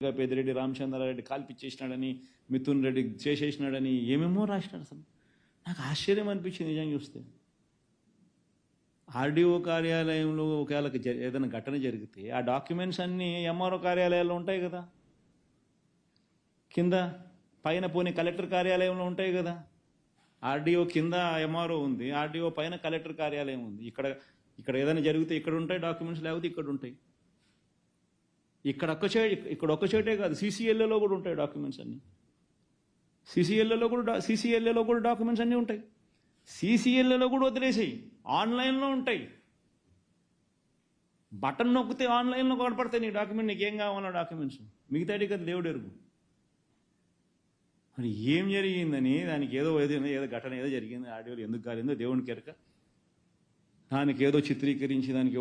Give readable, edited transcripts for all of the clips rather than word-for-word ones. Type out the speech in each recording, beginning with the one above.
పెద్దిరెడ్డి రామచంద్రారెడ్డి కాల్పిచ్చేసినాడని, మిథున్ రెడ్డి చేసేసినాడని ఏమేమో రాసినాడు. అసలు నాకు ఆశ్చర్యం అనిపించింది నిజంగా చూస్తే. ఆర్డీఓ కార్యాలయంలో ఒకవేళ ఏదైనా ఘటన జరిగితే ఆ డాక్యుమెంట్స్ అన్నీ ఎంఆర్ఓ కార్యాలయాల్లో ఉంటాయి కదా, కింద పైన పోనీ కలెక్టర్ కార్యాలయంలో ఉంటాయి కదా. ఆర్డీఓ కింద ఎంఆర్ఓ ఉంది, ఆర్డీఓ పైన కలెక్టర్ కార్యాలయం ఉంది. ఇక్కడ ఏదైనా జరిగితే ఇక్కడ ఉంటాయి డాక్యుమెంట్స్, లేకపోతే ఇక్కడ ఉంటాయి. ఇక్కడ ఒక్క చోటే కాదు, సీసీఎల్ఏలో కూడా ఉంటాయి డాక్యుమెంట్స్ అన్నీ. సీసీఎల్ఏలో కూడా డాక్యుమెంట్స్ అన్నీ ఉంటాయి. సీసీఎల్ఏలో కూడా వదిలేసాయి, ఆన్లైన్లో ఉంటాయి. బటన్ నొక్కితే ఆన్లైన్లో కనపడతాయి నీ డాక్యుమెంట్, నీకేం కావాలో డాక్యుమెంట్స్. మిగతాది కదా దేవుడు ఎరుగు. మరి ఏం జరిగిందని దానికి ఏదో ఘటన ఏదో జరిగింది, ఆడియోలు ఎందుకు కాలేదో దేవునికి ఎరక. దానికి ఏదో చిత్రీకరించి దానికి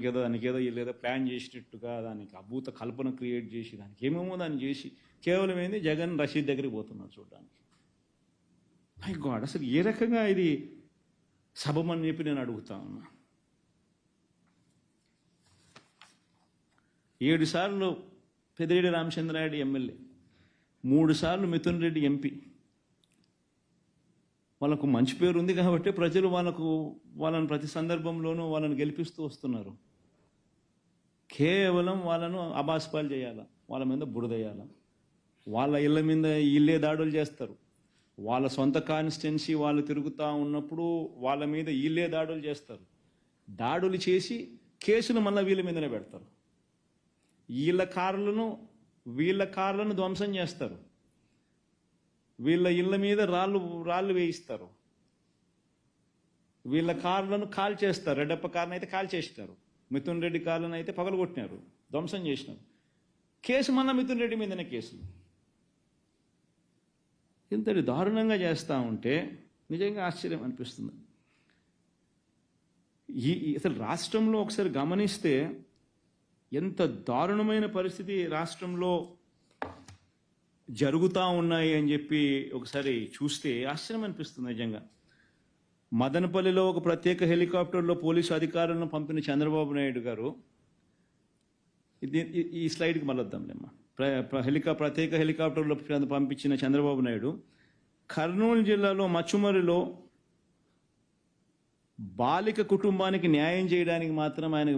ఏదో వీళ్ళేదో ప్లాన్ చేసినట్టుగా దానికి అభూత కల్పన క్రియేట్ చేసి దానికి ఏమేమో దాన్ని చేసి కేవలం ఏంది జగన్ రషీద్ దగ్గరికి పోతున్నారు చూడడానికి. మై గాడ్, అసలు ఏ రకంగా ఇది సబమని చెప్పి నేను అడుగుతా ఉన్నా. 7 సార్లు పెద్దిరెడ్డి రామచంద్రారెడ్డి ఎమ్మెల్యే, 3 సార్లు మిథున్ రెడ్డి ఎంపీ. వాళ్ళకు మంచి పేరు ఉంది కాబట్టి ప్రజలు వాళ్ళని ప్రతి సందర్భంలోనూ వాళ్ళని గెలిపిస్తూ వస్తున్నారు. కేవలం వాళ్ళను అబాస్పాలు చేయాలా, వాళ్ళ మీద బురదయ్యాలా, వాళ్ళ ఇళ్ళ మీద ఇల్లే దాడులు చేస్తారు. వాళ్ళ సొంత కాన్స్టిట్యున్సీ వాళ్ళు తిరుగుతూ ఉన్నప్పుడు వాళ్ళ మీద ఇల్లే దాడులు చేస్తారు. దాడులు చేసి కేసులు మళ్ళీ వీళ్ళ మీదనే పెడతారు. వీళ్ళ కార్లను ధ్వంసం చేస్తారు. వీళ్ళ ఇళ్ళ మీద రాళ్ళు వేయిస్తారు. వీళ్ళ కార్లను కాల్ చేస్తారు. రెడ్డప్ప కార్లను అయితే కాల్ చేస్తారు, మిథున్ రెడ్డి కార్లను అయితే పగలగొట్టినారు, ధ్వంసం చేసినారు. కేసు మళ్ళీ మిథున్ రెడ్డి మీదనే కేసులు. ఇంతటి దారుణంగా చేస్తూ ఉంటే నిజంగా ఆశ్చర్యం అనిపిస్తుంది. అసలు రాష్ట్రంలో ఒకసారి గమనిస్తే ఎంత దారుణమైన పరిస్థితి రాష్ట్రంలో జరుగుతూ ఉన్నాయి అని చెప్పి ఒకసారి చూస్తే ఆశ్చర్యం అనిపిస్తుంది నిజంగా. మదనపల్లిలో ఒక ప్రత్యేక హెలికాప్టర్లో పోలీసు అధికారులను పంపిన చంద్రబాబు నాయుడు గారు, ఈ స్లైడ్కి మళ్ళీ వద్దాంలేమ్మా. ప్రత్యేక హెలికాప్టర్లో పంపించిన చంద్రబాబు నాయుడు కర్నూలు జిల్లాలో మచ్చుమరిలో బాలిక కుటుంబానికి న్యాయం చేయడానికి మాత్రం ఆయనకు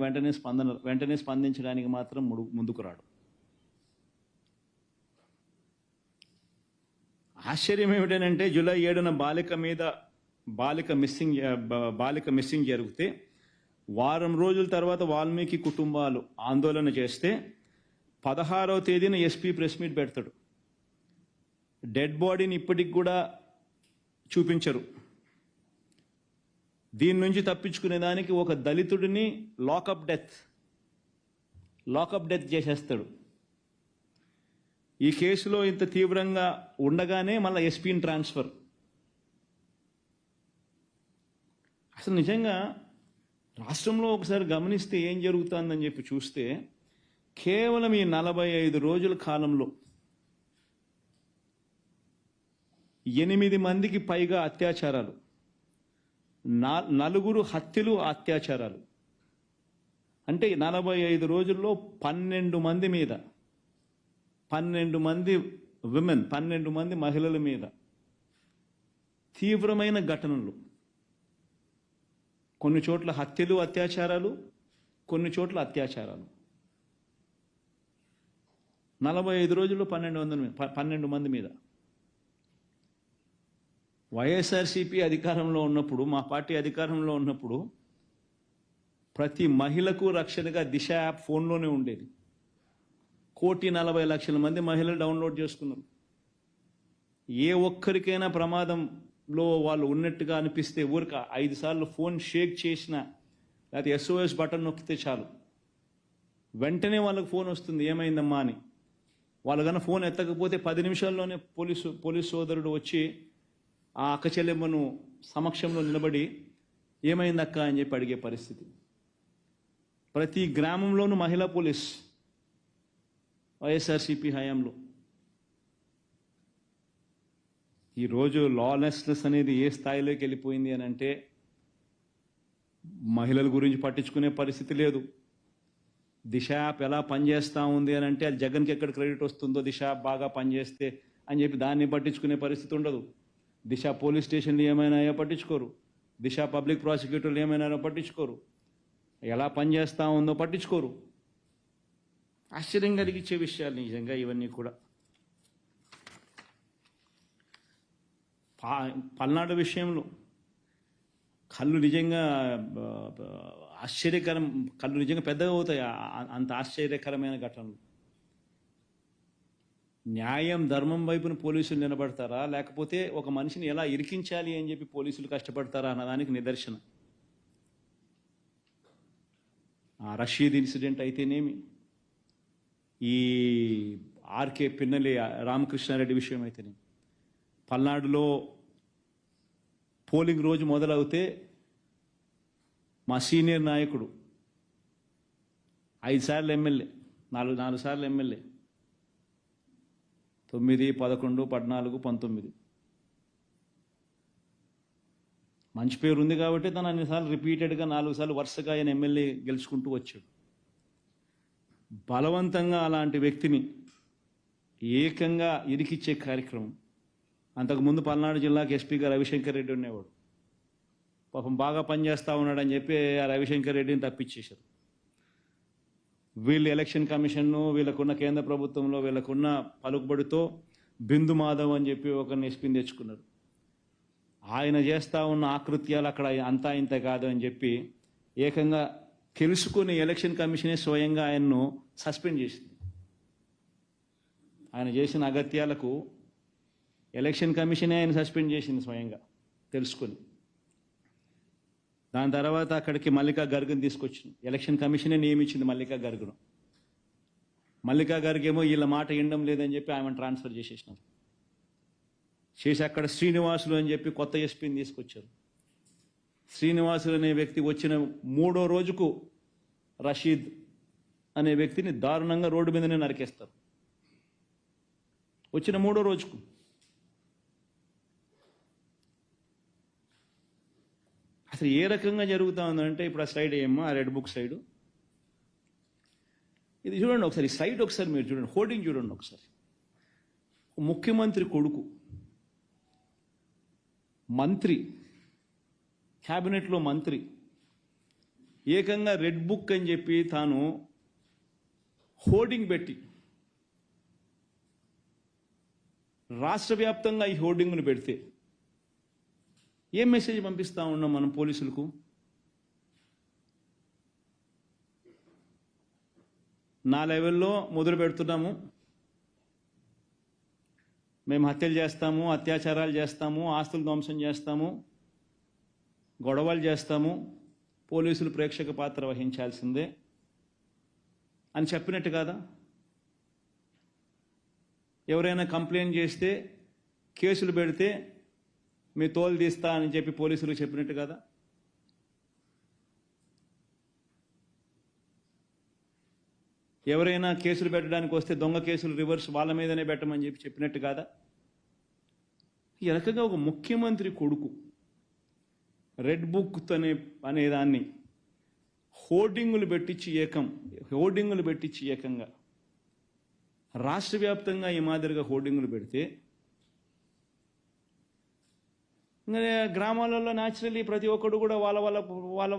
వెంటనే స్పందించడానికి మాత్రం ముందుకు రాడు. ఆశ్చర్యం ఏమిటంటే జూలై 7న బాలిక మిస్సింగ్ జరిగితే వారం రోజుల తర్వాత వాల్మీకి కుటుంబాలు ఆందోళన చేస్తే 16వ తేదీన ఎస్పీ ప్రెస్ మీట్ పెడతాడు. డెడ్ బాడీని ఇప్పటికి కూడా చూపించరు. దీని నుంచి తప్పించుకునే దానికి ఒక దళితుడిని లాకప్ డెత్ చేసేస్తాడు. ఈ కేసులో ఇంత తీవ్రంగా ఉండగానే మళ్ళీ ఎస్పీని ట్రాన్స్ఫర్. అసలు నిజంగా రాష్ట్రంలో ఒకసారి గమనిస్తే ఏం జరుగుతుందని చెప్పి చూస్తే కేవలం ఈ 45 రోజుల కాలంలో 8 మందికి పైగా అత్యాచారాలు, 4 హత్యలు, అత్యాచారాలు. అంటే 45 రోజుల్లో 12 మంది మీద, 12 మంది విమెన్, 12 మంది మహిళల మీద తీవ్రమైన ఘటనలు. కొన్ని చోట్ల హత్యలు, అత్యాచారాలు, కొన్ని చోట్ల అత్యాచారాలు. 45 రోజుల్లో 12 మంది మీద. వైఎస్ఆర్సీపీ అధికారంలో ఉన్నప్పుడు, మా పార్టీ అధికారంలో ఉన్నప్పుడు ప్రతి మహిళకు రక్షణగా దిశ యాప్ ఫోన్లోనే ఉండేది. 1,40,00,000 మంది మహిళలు డౌన్లోడ్ చేసుకున్నారు. ఏ ఒక్కరికైనా ప్రమాదంలో వాళ్ళు ఉన్నట్టుగా అనిపిస్తే ఊరికి 5 సార్లు ఫోన్ షేక్ చేసినా లేకపోతే SOS బటన్ నొక్కితే చాలు, వెంటనే వాళ్ళకి ఫోన్ వస్తుంది ఏమైందమ్మా అని. వాళ్ళు కన్నా ఫోన్ ఎత్తకపోతే 10 నిమిషాల్లోనే పోలీసు సోదరుడు వచ్చి ఆ అక్క చెల్లెమ్మను సమక్షంలో నిలబడి ఏమైందక్క అని చెప్పి అడిగే పరిస్థితి. ప్రతి గ్రామంలోనూ మహిళా పోలీస్ వైఎస్ఆర్సీపీ హయాంలో. ఈరోజు లాలెస్నెస్ అనేది ఏ స్థాయిలోకి వెళ్ళిపోయింది అని అంటే మహిళల గురించి పట్టించుకునే పరిస్థితి లేదు. దిశ యాప్ ఎలా పనిచేస్తూ ఉంది అని అంటే అది జగన్కి ఎక్కడ క్రెడిట్ వస్తుందో దిశ యాప్ బాగా పనిచేస్తే అని చెప్పి దాన్ని పట్టించుకునే పరిస్థితి ఉండదు. దిశ పోలీస్ స్టేషన్లు ఏమైనా పట్టించుకోరు, దిశ పబ్లిక్ ప్రాసిక్యూటర్లు ఏమైనా పట్టించుకోరు, ఎలా పనిచేస్తూ ఉందో పట్టించుకోరు. ఆశ్చర్యం కలిగించే విషయాలు నిజంగా ఇవన్నీ కూడా. పల్నాడు విషయంలో కళ్ళు నిజంగా ఆశ్చర్యకరం, కళ్ళు నిజంగా పెద్దగా అవుతాయి అంత ఆశ్చర్యకరమైన ఘటనలు. న్యాయం ధర్మం వైపున పోలీసులు నిలబడతారా, లేకపోతే ఒక మనిషిని ఎలా ఇరికించాలి అని చెప్పి పోలీసులు కష్టపడతారా అన్నదానికి నిదర్శనం. రషీద్ ఇన్సిడెంట్ అయితేనేమి, ఈ ఆర్కే పిన్నెల్లి రామకృష్ణారెడ్డి విషయం అయితేనేమి, పల్నాడులో పోలింగ్ రోజు మొదలవుతే మా సీనియర్ నాయకుడు 5 సార్లు ఎమ్మెల్యే, 4 సార్లు ఎమ్మెల్యే, 9, 11, 14, 19 మంచి పేరు ఉంది కాబట్టి తను అన్నిసార్లు రిపీటెడ్గా 4 సార్లు వరుసగా ఆయన ఎమ్మెల్యే గెలుచుకుంటూ వచ్చాడు. బలవంతంగా అలాంటి వ్యక్తిని ఏకంగా ఇరికిచ్చే కార్యక్రమం. అంతకుముందు పల్నాడు జిల్లాకి ఎస్పీగా రవిశంకర్ రెడ్డి ఉండేవాడు. పాపం బాగా పనిచేస్తూ ఉన్నాడని చెప్పి ఆ రవిశంకర్ రెడ్డిని తప్పించేశారు. వీళ్ళు ఎలక్షన్ కమిషన్ను, వీళ్ళకున్న కేంద్ర ప్రభుత్వంలో వీళ్ళకున్న పలుకుబడితో బిందు మాధవ్ అని చెప్పి ఒకరిని ఎస్పీని తెచ్చుకున్నారు. ఆయన చేస్తూ ఉన్న ఆకృత్యాలు అక్కడ అంతా ఇంత కాదు అని చెప్పి ఏకంగా తెలుసుకుని ఎలక్షన్ కమిషనే స్వయంగా ఆయన్ను సస్పెండ్ చేసింది. ఆయన చేసిన అగత్యాలకు ఎలక్షన్ కమిషనే ఆయన సస్పెండ్ చేసింది స్వయంగా తెలుసుకొని. దాని తర్వాత అక్కడికి మల్లికా గర్గ్ని తీసుకొచ్చింది. ఎలక్షన్ కమిషనే నియమించింది మల్లికా గర్గ్ను. మల్లికా గర్గ్ ఏమో వీళ్ళ మాట వినడం లేదని చెప్పి ఆమెను ట్రాన్స్ఫర్ చేసేసినారు. చేసి అక్కడ శ్రీనివాసులు అని చెప్పి కొత్త ఎస్పీని తీసుకొచ్చారు. శ్రీనివాసులు అనే వ్యక్తి వచ్చిన 3వ రోజుకు రషీద్ అనే వ్యక్తిని దారుణంగా రోడ్డు మీదనే నరికేస్తారు. వచ్చిన 3వ రోజుకు. అసలు ఏ రకంగా జరుగుతూ ఉందంటే ఇప్పుడు ఆ స్లైడ్ ఏమో, ఆ రెడ్ బుక్ సైడు ఇది చూడండి ఒకసారి, ఈ సైడ్ ఒకసారి మీరు చూడండి, హోర్డింగ్ చూడండి ఒకసారి. ముఖ్యమంత్రి కొడుకు, మంత్రి, క్యాబినెట్లో మంత్రి ఏకంగా రెడ్ బుక్ అని చెప్పి తాను హోర్డింగ్ పెట్టి రాష్ట్ర వ్యాప్తంగా ఈ హోర్డింగ్ను పెడితే ఏం మెసేజ్ పంపిస్తా ఉన్నాం మనం పోలీసులకు? నా లెవెల్లో మొదలు పెడుతున్నాము, మేము హత్యలు చేస్తాము, అత్యాచారాలు చేస్తాము, ఆస్తులు ధ్వంసం చేస్తాము, గొడవలు చేస్తాము, పోలీసులు ప్రేక్షక పాత్ర వహించాల్సిందే అని చెప్పినట్టు కాదా? ఎవరైనా కంప్లైంట్ చేస్తే కేసులు పెడితే మీ తోలు తీస్తా అని చెప్పి పోలీసులు చెప్పినట్టు కదా? ఎవరైనా కేసులు పెట్టడానికి వస్తే దొంగ కేసులు రివర్స్ వాళ్ళ మీదనే పెట్టమని చెప్పి చెప్పినట్టు కాదా? ఈ రకంగా ఒక ముఖ్యమంత్రి కొడుకు రెడ్ బుక్ అనే దాన్ని హోర్డింగులు పెట్టించి ఏకంగా రాష్ట్ర వ్యాప్తంగా ఈ మాదిరిగా హోర్డింగులు పెడితే ఇంకా గ్రామాలలో న్యాచురల్లీ ప్రతి ఒక్కడు కూడా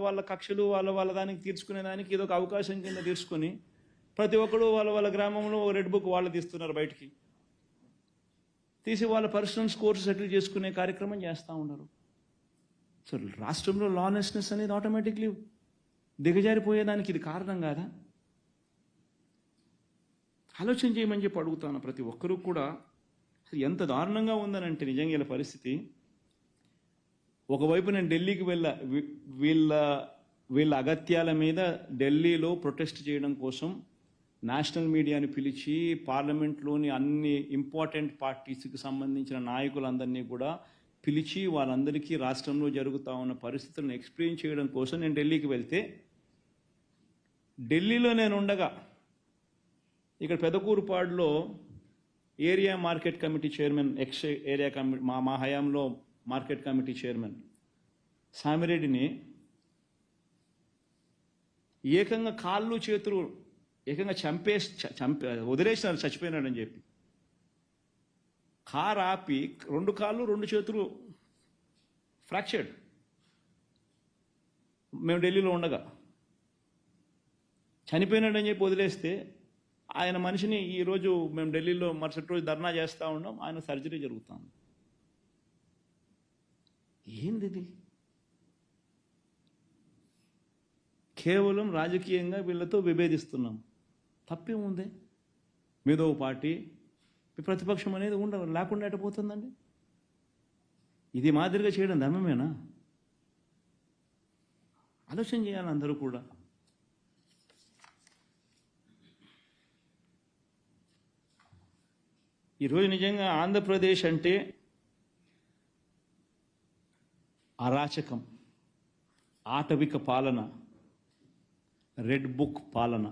వాళ్ళ కక్షలు వాళ్ళ దానికి తీర్చుకునే దానికి ఇదొక అవకాశం కింద తీసుకుని ప్రతి ఒక్కడు వాళ్ళ గ్రామంలో రెడ్ బుక్ వాళ్ళు తీస్తున్నారు, బయటికి తీసి వాళ్ళ పర్సనల్ స్కోర్స్ సెటిల్ చేసుకునే కార్యక్రమం చేస్తూ ఉన్నారు. సో రాష్ట్రంలో లానెస్నెస్ అనేది ఆటోమేటిక్లీ దిగజారిపోయేదానికి ఇది కారణం కాదా? ఆలోచన చేయమని చెప్పి అడుగుతాను ప్రతి ఒక్కరూ కూడా. ఎంత దారుణంగా ఉందనంటే నిజంగా ఇలా పరిస్థితి. ఒకవైపు నేను ఢిల్లీకి వీళ్ళ అగత్యాల మీద ఢిల్లీలో ప్రొటెస్ట్ చేయడం కోసం నేషనల్ మీడియాని పిలిచి పార్లమెంట్లోని అన్ని ఇంపార్టెంట్ పార్టీస్కి సంబంధించిన నాయకులందరినీ కూడా పిలిచి వాళ్ళందరికీ రాష్ట్రంలో జరుగుతూ ఉన్న పరిస్థితులను ఎక్స్ప్లెయిన్ చేయడం కోసం నేను ఢిల్లీకి వెళ్తే, ఢిల్లీలో నేను ఉండగా ఇక్కడ పెదకూరుపాడులో area market committee chairman, ex area committee, మా హయాంలో మార్కెట్ కమిటీ చైర్మన్ సామిరెడ్డిని ఏకంగా కాళ్ళు చేతులు ఏకంగా వదిలేసినారు చచ్చిపోయినాడని చెప్పి. కారు ఆపి 2 కాళ్ళు 2 చేతులు ఫ్రాక్చర్డ్. మేము ఢిల్లీలో ఉండగా చనిపోయినాడని చెప్పి వదిలేస్తే ఆయన మనిషిని ఈరోజు మేము ఢిల్లీలో మరుసటి రోజు ధర్నా చేస్తూ ఉన్నాం, ఆయన సర్జరీ జరుగుతుంది. ఏంది ఇది? కేవలం రాజకీయంగా వీళ్ళతో విభేదిస్తున్నాం. తప్పేముంది? మీదో పార్టీ ప్రతిపక్షం అనేది లేకుండా ఎట్టపోతుందండి? ఇది మాదిరిగా చేయడం ధర్మమేనా? ఆలోచన చేయాలి అందరూ కూడా. ఈరోజు నిజంగా ఆంధ్రప్రదేశ్ అంటే అరాచకం, ఆటవిక పాలన, రెడ్ బుక్ పాలన.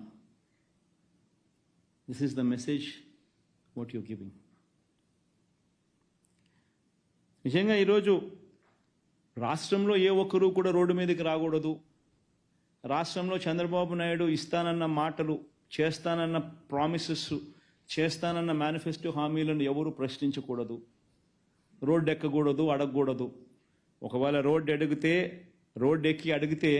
This is the message what you giving. నిజంగా ఈరోజు రాష్ట్రంలో ఏ ఒక్కరూ కూడా రోడ్డు మీదకి రాకూడదు. రాష్ట్రంలో చంద్రబాబు నాయుడు ఇస్తానన్న మాటలు, చేస్తానన్న ప్రామిసెస్, చేస్తానన్న మేనిఫెస్టో హామీలను ఎవరు ప్రశ్నించకూడదు, రోడ్డు ఎక్కకూడదు, అడగకూడదు. ఒకవేళ రోడ్డు ఎక్కి అడిగితే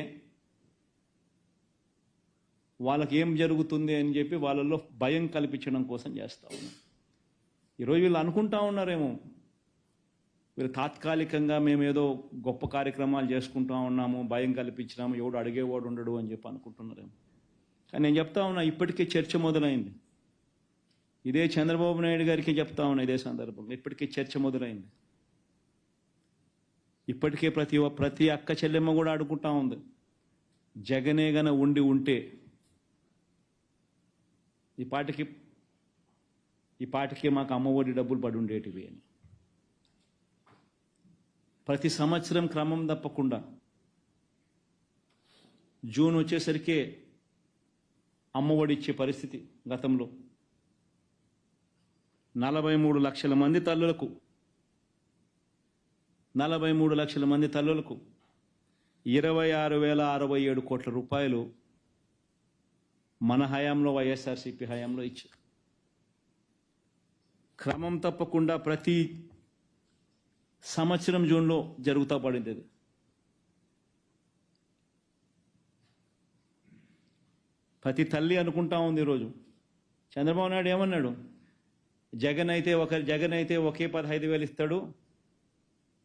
వాళ్ళకి ఏం జరుగుతుంది అని చెప్పి వాళ్ళల్లో భయం కల్పించడం కోసం చేస్తూ ఉన్నాం. ఈరోజు వీళ్ళు అనుకుంటా ఉన్నారేమో, వీళ్ళు తాత్కాలికంగా మేమేదో గొప్ప కార్యక్రమాలు చేసుకుంటా ఉన్నాము, భయం కల్పించినాము, ఎవడు అడిగేవాడు ఉండడు అని చెప్పి అనుకుంటున్నారేమో. కానీ నేను చెప్తా ఉన్నా, ఇప్పటికే చర్చ మొదలైంది. ఇదే చంద్రబాబు నాయుడు గారికి చెప్తా ఉన్నా ఇదే సందర్భంగా, ఇప్పటికే చర్చ మొదలైంది. ఇప్పటికే ప్రతి అక్క చెల్లెమ్మ కూడా అడుగుతా ఉంది, జగనే గన ఉంటే ఈ పాటికి మాకు అమ్మఒడి డబ్బులు పడి ఉండేటివి అని. ప్రతి సంవత్సరం క్రమం తప్పకుండా జూన్ వచ్చేసరికే అమ్మఒడి ఇచ్చే పరిస్థితి. గతంలో 43 లక్షల మంది తల్లులకు 26,067 కోట్ల రూపాయలు మన హయాంలో, వైఎస్ఆర్సీపీ హయాంలో ఇచ్చారు. క్రమం తప్పకుండా ప్రతి సంవత్సరం జూన్లో జరుగుతూ పడింది అది. ప్రతి తల్లి అనుకుంటా ఉంది ఈరోజు. చంద్రబాబు నాయుడు ఏమన్నాడు? జగన్ అయితే ఒకే 15,000 ఇస్తాడు,